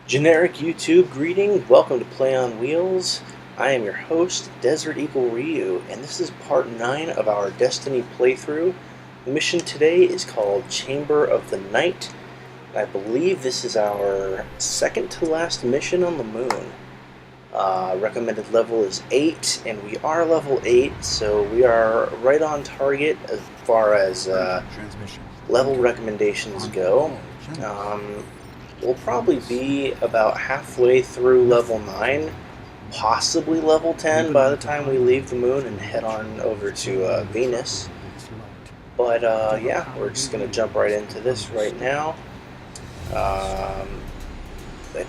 Generic YouTube greeting, welcome to Play on Wheels. I am your host, Desert Eagle Ryu, and this is part 9 of our Destiny playthrough. The mission today is called Chamber of the Night. I believe this is our second to last mission on the moon. Recommended level is 8, and we are level 8, so we are right on target as far as level recommendations go. We'll probably be about halfway through level 9, possibly level 10 by the time we leave the moon and head on over to Venus. But yeah, we're just going to jump right into this right now. I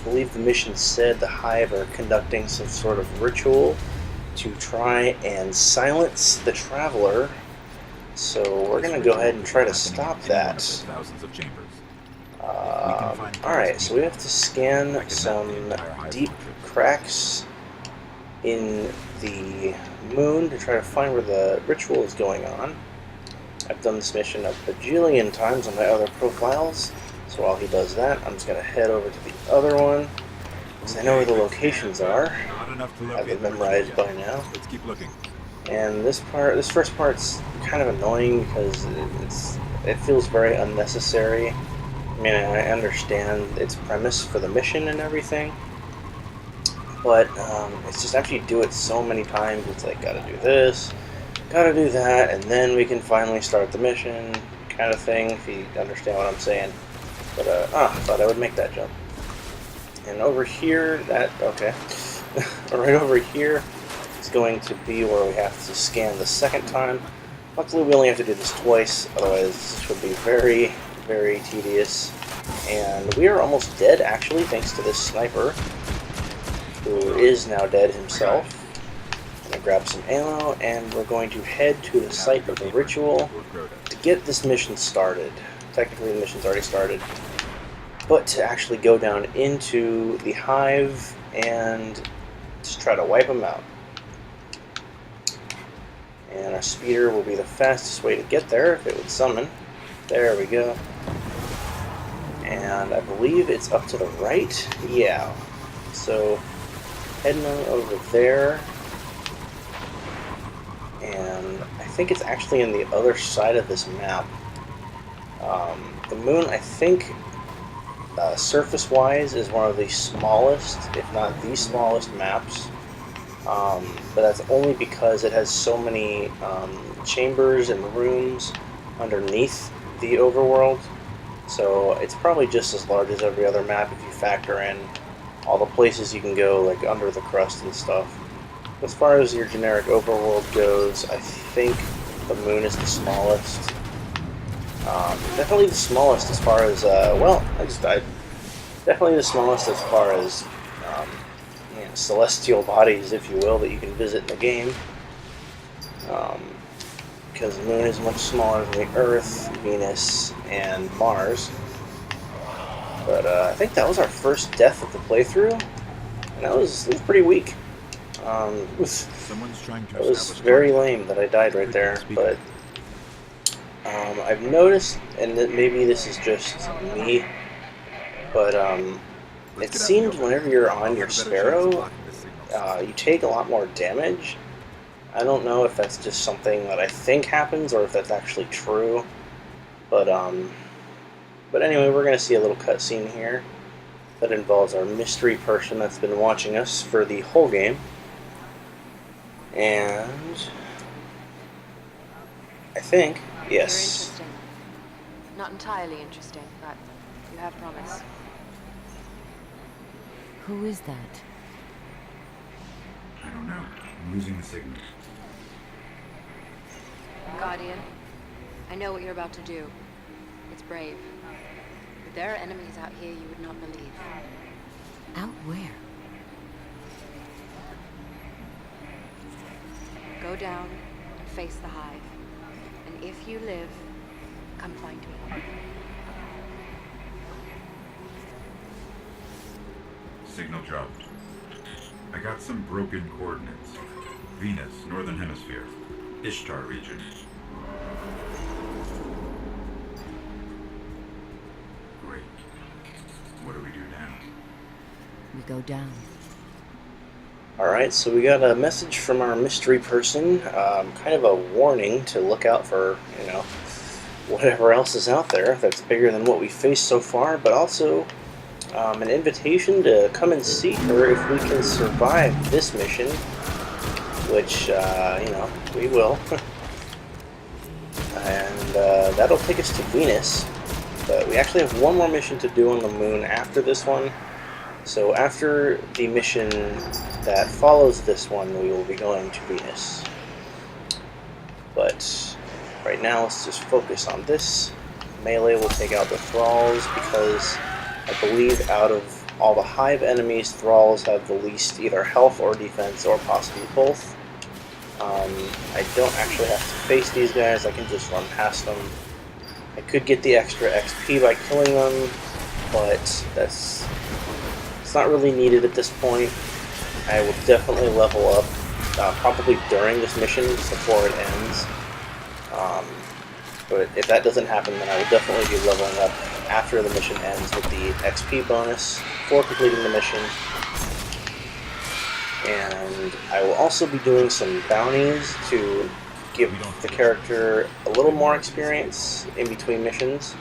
believe the mission said the Hive are conducting some sort of ritual to try and silence the Traveler. So we're going to go ahead and try to stop that. Alright, so we have to scan some deep cracks in the moon to try to find where the ritual is going on. I've done this mission a bajillion times on my other profiles, so while he does that, I'm just going to head over to the other one, because I know where the locations are. I have them memorized by now. Let's keep looking. And this first part's kind of annoying because it feels very unnecessary. I mean, I understand its premise for the mission and everything, but it's just after you do it so many times, it's like, gotta do this, gotta do that, and then we can finally start the mission, kind of thing, if you understand what I'm saying. But, I thought I would make that jump. And over here, okay. Right over here is going to be where we have to scan the second time. Luckily, we only have to do this twice, otherwise this would be very, very tedious. And we are almost dead, actually, thanks to this sniper, who is now dead himself. I'm going to grab some ammo, and we're going to head to the site of the ritual to get this mission started. Technically, the mission's already started, but to actually go down into the Hive and just try to wipe them out. And our speeder will be the fastest way to get there if it would summon. There we go. And I believe it's up to the right. Yeah. So heading on over there. And I think it's actually on the other side of this map. The moon, I think, surface-wise, is one of the smallest, if not the smallest, maps. But that's only because it has so many chambers and rooms underneath the overworld. So it's probably just as large as every other map if you factor in all the places you can go, like under the crust and stuff. As far as your generic overworld goes, I think the moon is the smallest. Definitely the smallest as far as, well, I just died. Definitely the smallest as far as celestial bodies, if you will, that you can visit in the game. Because the moon is much smaller than the Earth, Venus, and Mars. But I think that was our first death of the playthrough, and it was pretty weak. It was very lame that I died right there, but I've noticed, and that maybe this is just me, but it seems whenever you're on your Sparrow, you take a lot more damage. I don't know if that's just something that I think happens or if that's actually true, but anyway, we're going to see a little cutscene here that involves our mystery person that's been watching us for the whole game, and I think, yes. You're interesting. Not entirely interesting, but you have promise. Who is that? I don't know. I'm losing the signal. Guardian, I know what you're about to do. It's brave. But there are enemies out here you would not believe. Out where? Go down and face the Hive. And if you live, come find me. Signal dropped. I got some broken coordinates. Venus, Northern Hemisphere. Ishtar region. Great. What do we do now? We go down. Alright, so we got a message from our mystery person, kind of a warning to look out for, you know, whatever else is out there that's bigger than what we faced so far, but also an invitation to come and see her if we can survive this mission, which, you know, we will. And that'll take us to Venus, but we actually have one more mission to do on the moon after this one. So after the mission that follows this one, we will be going to Venus. But right now, let's just focus on this. Melee will take out the Thralls because I believe out of all the Hive enemies, Thralls have the least either health or defense, or possibly both. I don't actually have to face these guys, I can just run past them. I could get the extra XP by killing them, but it's not really needed at this point. I will definitely level up, probably during this mission, just before it ends. But if that doesn't happen, then I will definitely be leveling up after the mission ends with the XP bonus for completing the mission. And I will also be doing some bounties to give the character a little more experience in between missions.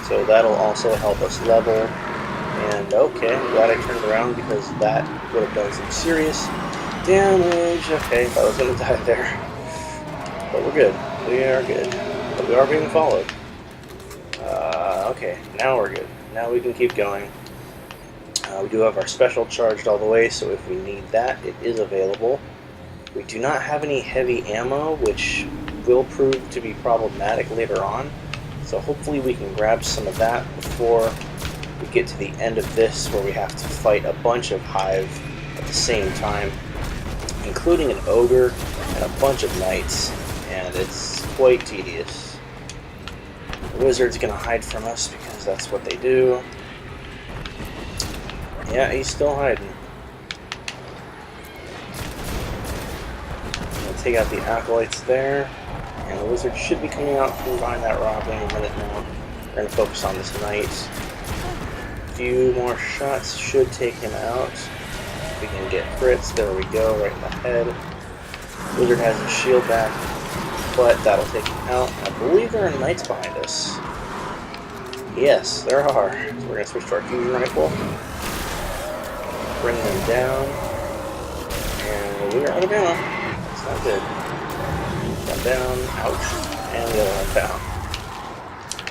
So that'll also help us level. And okay, I'm glad I turned around because that would have done some serious damage. Okay, I was gonna die there. But we're good. We are good. But we are being followed. Okay, now we're good. Now we can keep going. We do have our special charged all the way, so if we need that, it is available. We do not have any heavy ammo, which will prove to be problematic later on. So hopefully we can grab some of that before we get to the end of this, where we have to fight a bunch of Hive at the same time, including an ogre and a bunch of knights, and it's quite tedious. The wizard's gonna hide from us because that's what they do. Yeah, he's still hiding. We'll take out the acolytes there, and the wizard should be coming out from behind that rock any minute now. We're gonna focus on this knight. A few more shots should take him out. If we can get crits, there we go, right in the head. Wizard has his shield back, but that'll take him out. I believe there are knights behind us. Yes, there are. So we're gonna switch to our fusion rifle. Bring them down. And we're out of ammo. It's not good. One down, ouch. And the other one down.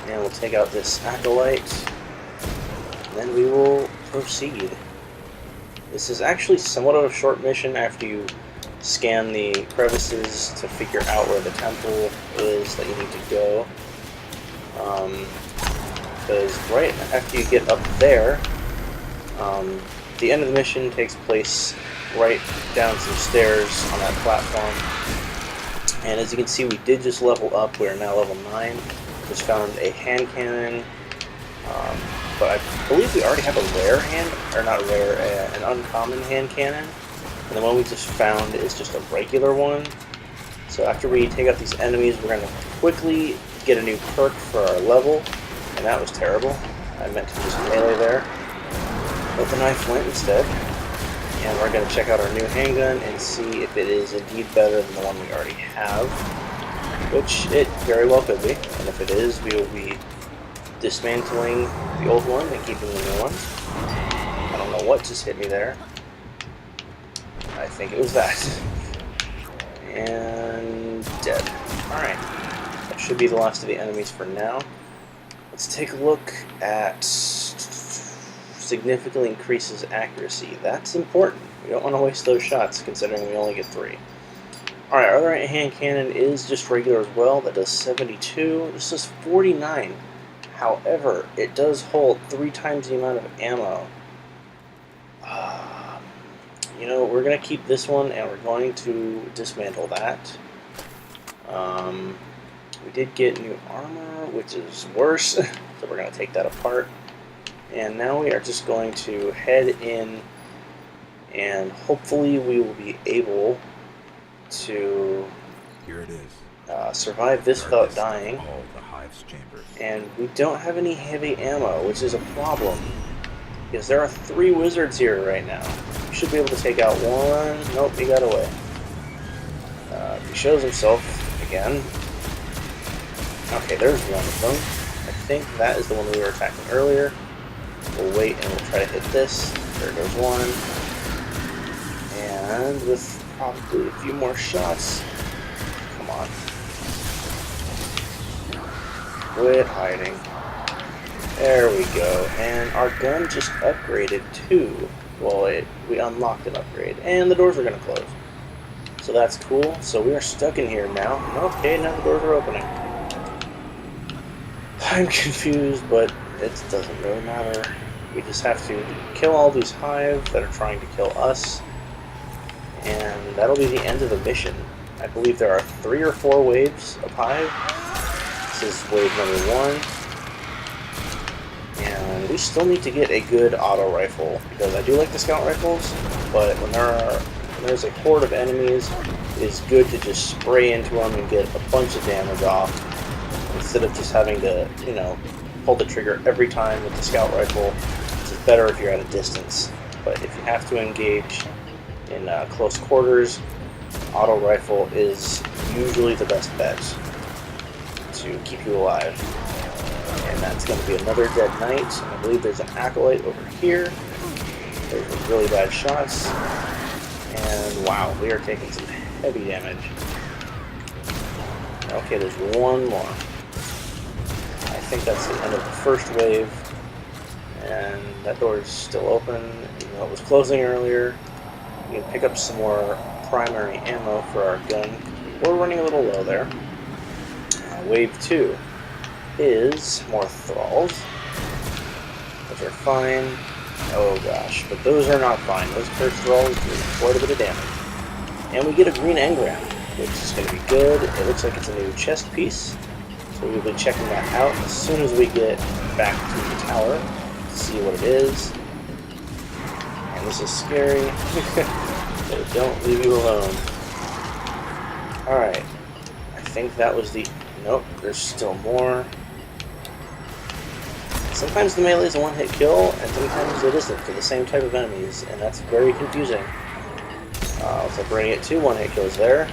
And we'll take out this acolyte. And then we will proceed. This is actually somewhat of a short mission after you scan the crevices to figure out where the temple is that you need to go. Because right after you get up there, the end of the mission takes place right down some stairs on that platform. And as you can see, we did just level up. We are now level 9. Just found a hand cannon. But I believe we already have a rare hand, or not rare, an uncommon hand cannon. And the one we just found is just a regular one. So after we take out these enemies, we're going to quickly get a new perk for our level. And that was terrible. I meant to just melee there. But the knife went instead. And we're going to check out our new handgun and see if it is indeed better than the one we already have. Which it very well could be. And if it is, we will be dismantling the old one and keeping the new one. I don't know what just hit me there. I think it was that. And dead. Alright. That should be the last of the enemies for now. Let's take a look at significantly increases accuracy. That's important. We don't want to waste those shots considering we only get 3. Alright, our other hand cannon is just regular as well. That does 72. This does 49. However, it does hold 3 times the amount of ammo. You know, we're going to keep this one and we're going to dismantle that. We did get new armor, which is worse, so we're going to take that apart. And now we are just going to head in, and hopefully we will be able to Here it is. survive this without dying. All the Hive's chambers. And we don't have any heavy ammo, which is a problem. because there are 3 wizards here right now. You should be able to take out one. Nope, he got away. He shows himself again. Okay, there's one of them. I think that is the one we were attacking earlier. We'll wait and we'll try to hit this. There goes one. And with probably a few more shots. Come on. Quit hiding. There we go. And our gun just upgraded too. Well, we unlocked an upgrade. And the doors are going to close. So that's cool. So we are stuck in here now. Okay, now the doors are opening. I'm confused, but it doesn't really matter. We just have to kill all these hive that are trying to kill us. And that'll be the end of the mission. I believe there are 3 or 4 waves of hive. This is wave number 1. And we still need to get a good auto rifle, because I do like the scout rifles, but when there's a horde of enemies, it is good to just spray into them and get a bunch of damage off, instead of just having to, you know, pull the trigger every time with the scout rifle. It's better if you're at a distance. But if you have to engage in close quarters, auto rifle is usually the best bet to keep you alive. And that's going to be another dead knight. I believe there's an acolyte over here. There's some really bad shots. And wow, we are taking some heavy damage. Okay, there's one more. I think that's the end of the first wave. And that door is still open, even though it was closing earlier. We can pick up some more primary ammo for our gun. We're running a little low there. Wave 2 is more thralls, which are fine. Oh gosh, but those are not fine. Those cursed thralls do quite a bit of damage. And we get a green engram, which is going to be good. It looks like it's a new chest piece, so we'll be checking that out as soon as we get back to the tower to see what it is. And this is scary, but it don't leave you alone. Alright, I think that was the... Nope, there's still more. Sometimes the melee is a one-hit kill, and sometimes it isn't for the same type of enemies, and that's very confusing. Looks like we're gonna get 2 one-hit kills there.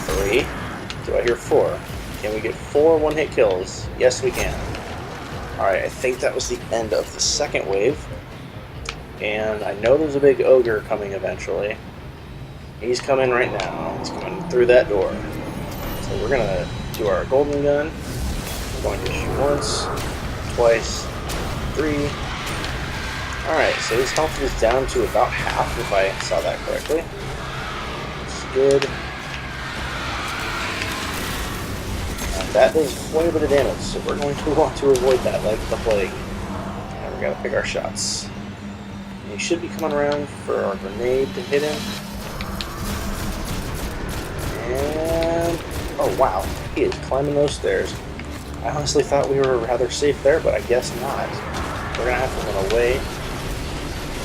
3. Do I hear 4? Can we get 4 one-hit kills? Yes, we can. Alright, I think that was the end of the second wave. And I know there's a big ogre coming eventually. He's coming right now. He's coming through that door. So we're gonna do our golden gun. We're going to shoot once, twice, 3. Alright, so his health is down to about half, if I saw that correctly. Which is good. And that does quite a bit of damage, so we're going to want to avoid that like the plague. And we gotta pick our shots. And he should be coming around for our grenade to hit him. And... oh wow, he is climbing those stairs. I honestly thought we were rather safe there, but I guess not. We're gonna have to run away.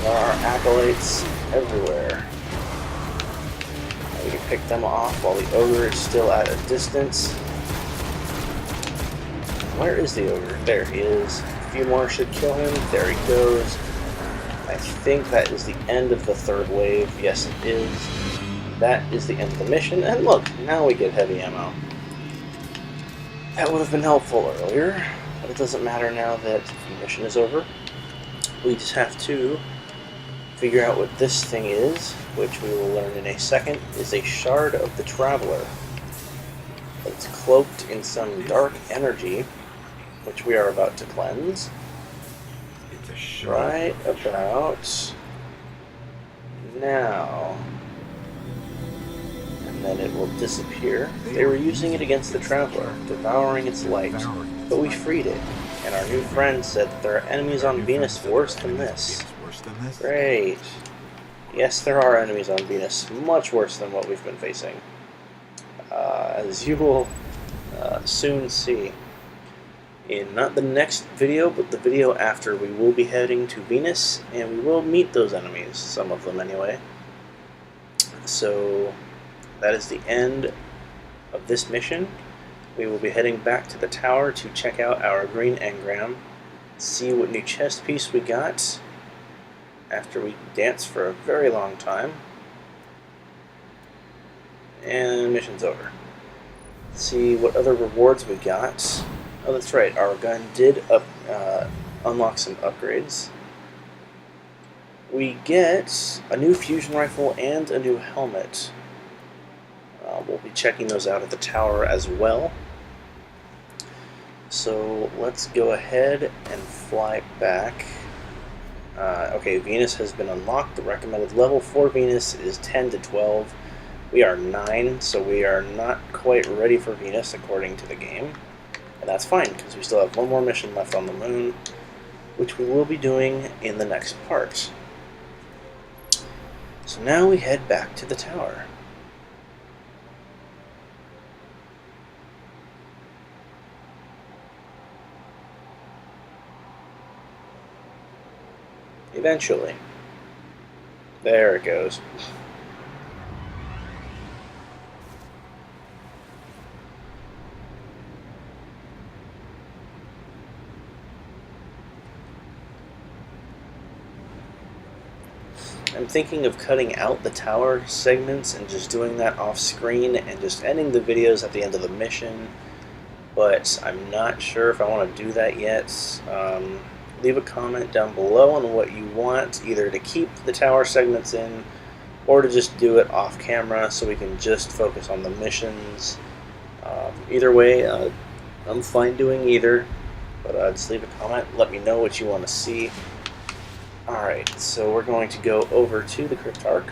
There are acolytes everywhere. We can pick them off while the ogre is still at a distance. Where is the ogre? There he is. A few more should kill him. There he goes. I think that is the end of the third wave. Yes, it is. That is the end of the mission. And look, now we get heavy ammo. That would have been helpful earlier, but it doesn't matter now that the mission is over. We just have to figure out what this thing is, which we will learn in a second, is a shard of the Traveler. It's cloaked in some dark energy, which we are about to cleanse. It's a shard. Right about now. And then it will disappear. They were using it against the Traveler, devouring its light, but we freed it. And our new friend said that there are enemies on Venus worse than this. Great. Yes, there are enemies on Venus much worse than what we've been facing. As you will soon see. In not the next video, but the video after, we will be heading to Venus, and we will meet those enemies, some of them anyway. So that is the end of this mission. We will be heading back to the tower to check out our green engram, see what new chest piece we got, after we dance for a very long time. And mission's over. Let's see what other rewards we got. Oh, that's right, our gun did unlock some upgrades. We get a new fusion rifle and a new helmet. We'll be checking those out at the tower as well. So let's go ahead and fly back. Okay, Venus has been unlocked. The recommended level for Venus is 10 to 12. We are 9, so we are not quite ready for Venus according to the game. And that's fine, because we still have one more mission left on the moon, which we will be doing in the next part. So now we head back to the tower. Eventually. There it goes. I'm thinking of cutting out the tower segments and just doing that off screen and just ending the videos at the end of the mission, but I'm not sure if I want to do that yet. Leave a comment down below on what you want, either to keep the tower segments in or to just do it off camera so we can just focus on the missions. Either way, I'm fine doing either, but just leave a comment, let me know what you want to see. Alright, so we're going to go over to the Cryptarch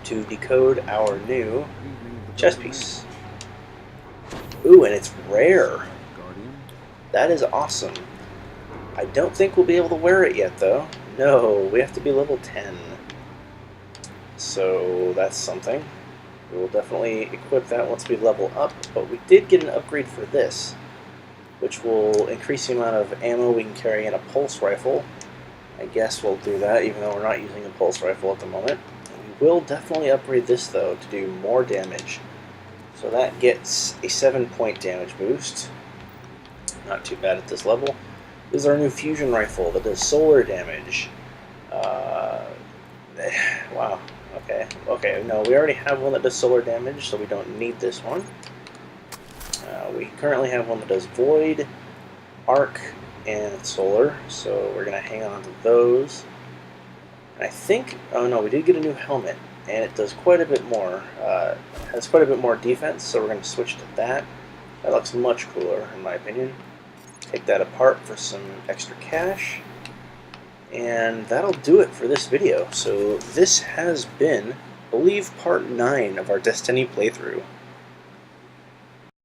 to decode our new chess piece. Ooh, and it's rare. That is awesome. I don't think we'll be able to wear it yet, though. No, we have to be level 10. So that's something. We will definitely equip that once we level up, but we did get an upgrade for this, which will increase the amount of ammo we can carry in a pulse rifle. I guess we'll do that, even though we're not using a pulse rifle at the moment. We will definitely upgrade this, though, to do more damage. So that gets a 7-point damage boost. Not too bad at this level. This is our new fusion rifle that does solar damage. Wow. Okay, no, we already have one that does solar damage, so we don't need this one. We currently have one that does void, arc, and solar, so we're going to hang on to those. And I think, oh no, we did get a new helmet, and it does quite a bit more, has quite a bit more defense, so we're going to switch to that. That looks much cooler, in my opinion. Take that apart for some extra cash, and that'll do it for this video. So this has been, I believe, part 9 of our Destiny playthrough.